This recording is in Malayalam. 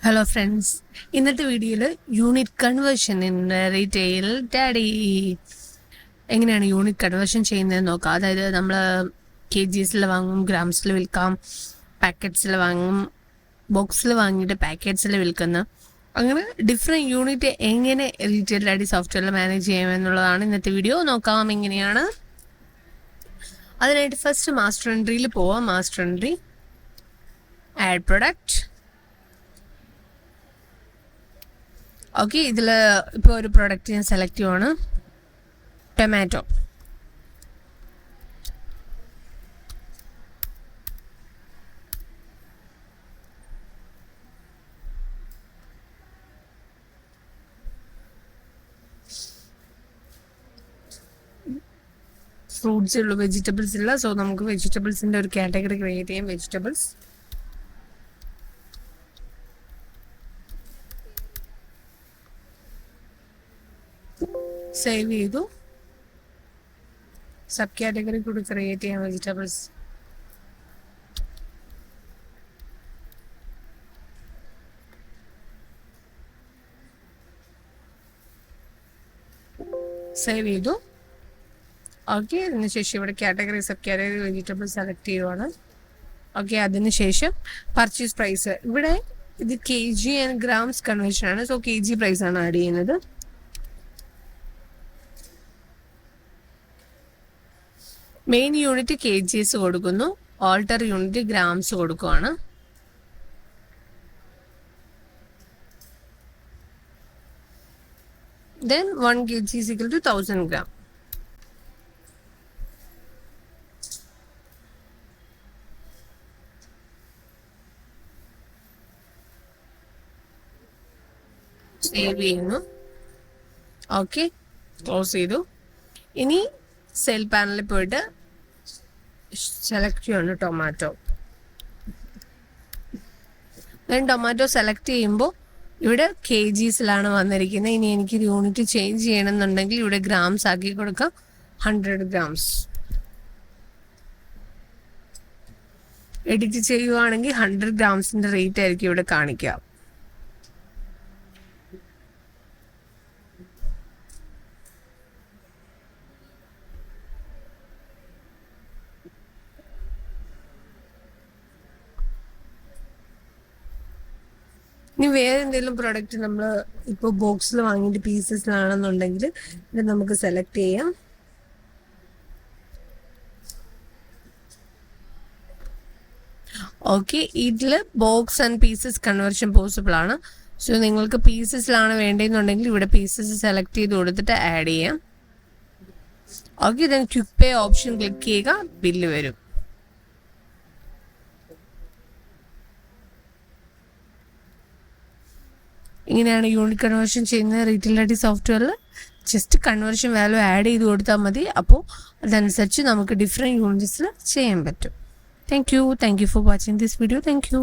ഹലോ ഫ്രണ്ട്സ്, ഇന്നത്തെ വീഡിയോയിൽ unit conversion in retail daddy എങ്ങനെയാണ് യൂണിറ്റ് കൺവേർഷൻ ചെയ്യുന്നത് നോക്കാം. അതായത് നമ്മൾ KGസിൽ വാങ്ങും, ഗ്രാംസിൽ വിൽക്കാം, പാക്കറ്റ്സിൽ വാങ്ങും, ബോക്സിൽ വാങ്ങിയിട്ട് പാക്കറ്റ്സിൽ വിൽക്കുന്ന അങ്ങനെ ഡിഫറെൻറ്റ് യൂണിറ്റ് എങ്ങനെ റീറ്റെയിൽ ഡാഡി സോഫ്റ്റ്വെയറിൽ മാനേജ് ചെയ്യാമെന്നുള്ളതാണ് ഇന്നത്തെ വീഡിയോ. നോക്കാം എങ്ങനെയാണ്. അതിനായിട്ട് ഫസ്റ്റ് മാസ്റ്റർ എൻട്രിയിൽ പോവാം. Master entry, add product. Okay, ഇതിൽ ഇപ്പോൾ ഒരു പ്രോഡക്റ്റ് ഞാൻ സെലക്ട് ചെയ്യുവാണ്, ടൊമാറ്റോ. ഫ്രൂട്ട്സ് ഉള്ളു, വെജിറ്റബിൾസ് ഇല്ല. സോ നമുക്ക് വെജിറ്റബിൾസിൻ്റെ ഒരു കാറ്റഗറി ക്രിയേറ്റ് ചെയ്യാം. വെജിറ്റബിൾസ്. സേവ് ചെയ്തു. സബ് കാറ്റഗറി കൂടി ക്രിയേറ്റ് ചെയ്യാം, വെജിറ്റബിൾസ്. സേവ് ചെയ്തു. ഓക്കെ, അതിനുശേഷം ഇവിടെ category sub category vegetables select ചെയ്യുവാണ്. ഓക്കെ, അതിനുശേഷം പർച്ചേസ് പ്രൈസ്. ഇവിടെ ഇത് KG ആൻഡ് ഗ്രാംസ് കൺവേർഷൻ ആണ്. സോ KG പ്രൈസ് ആണ് ആഡ് ചെയ്യുന്നത്. മെയിൻ യൂണിറ്റ് KGs കൊടുക്കുന്നു, ഓൾട്ടർ യൂണിറ്റ് ഗ്രാംസ് കൊടുക്കുവാണ്. Then 1 kg is equal to 1000 gram. Save ചെയ്യുന്നു. ഓക്കെ, ക്ലോസ് ചെയ്തു. ഇനി സെൽ പാനലിൽ പോയിട്ട് സെലക്ട് ചെയ്യണം ടൊമാറ്റോ. ഞാൻ ടൊമാറ്റോ സെലക്ട് ചെയ്യുമ്പോൾ ഇവിടെ KGസിലാണ് വന്നിരിക്കുന്നത്. ഇനി എനിക്ക് യൂണിറ്റ് ചേഞ്ച് ചെയ്യണമെന്നുണ്ടെങ്കിൽ ഇവിടെ ഗ്രാംസ് ആക്കി കൊടുക്കാം. 100 grams. എഡിറ്റ് ചെയ്യുവാണെങ്കിൽ 100 ഗ്രാംസിൻ്റെ റേറ്റ് ആയിരിക്കും ഇവിടെ കാണിക്കുക. ഇനി വേറെ എന്തെങ്കിലും പ്രോഡക്റ്റ് നമ്മൾ ഇപ്പോൾ ബോക്സിൽ വാങ്ങിയിട്ട് പീസസിലാണെന്നുണ്ടെങ്കിൽ ഇത് നമുക്ക് സെലക്ട് ചെയ്യാം. ഓക്കെ, ഇതിൽ box and pieces conversion possible ആണ്. സോ നിങ്ങൾക്ക് പീസസിലാണ് വേണ്ടതെന്നുണ്ടെങ്കിൽ ഇവിടെ പീസസ് സെലക്ട് ചെയ്ത് കൊടുത്തിട്ട് ആഡ് ചെയ്യാം. ഓക്കെ, ദെൻ ക്വിക്ക് പേ ഓപ്ഷൻ ക്ലിക്ക് ചെയ്യുക, ബില്ല് വരും. ഇങ്ങനെയാണ് യൂണിറ്റ് കൺവേർഷൻ ചെയ്യുന്നത് റീറ്റെയിൽ ഡാഡി സോഫ്റ്റ്വെയറിൽ. ജസ്റ്റ് കൺവേർഷൻ വാല്യൂ ആഡ് ചെയ്ത് കൊടുത്താൽ മതി. അപ്പോൾ അതനുസരിച്ച് നമുക്ക് ഡിഫറെൻറ്റ് യൂണിറ്റ്സിൽ ചെയ്യാൻ പറ്റും. Thank you for watching this video. Thank you.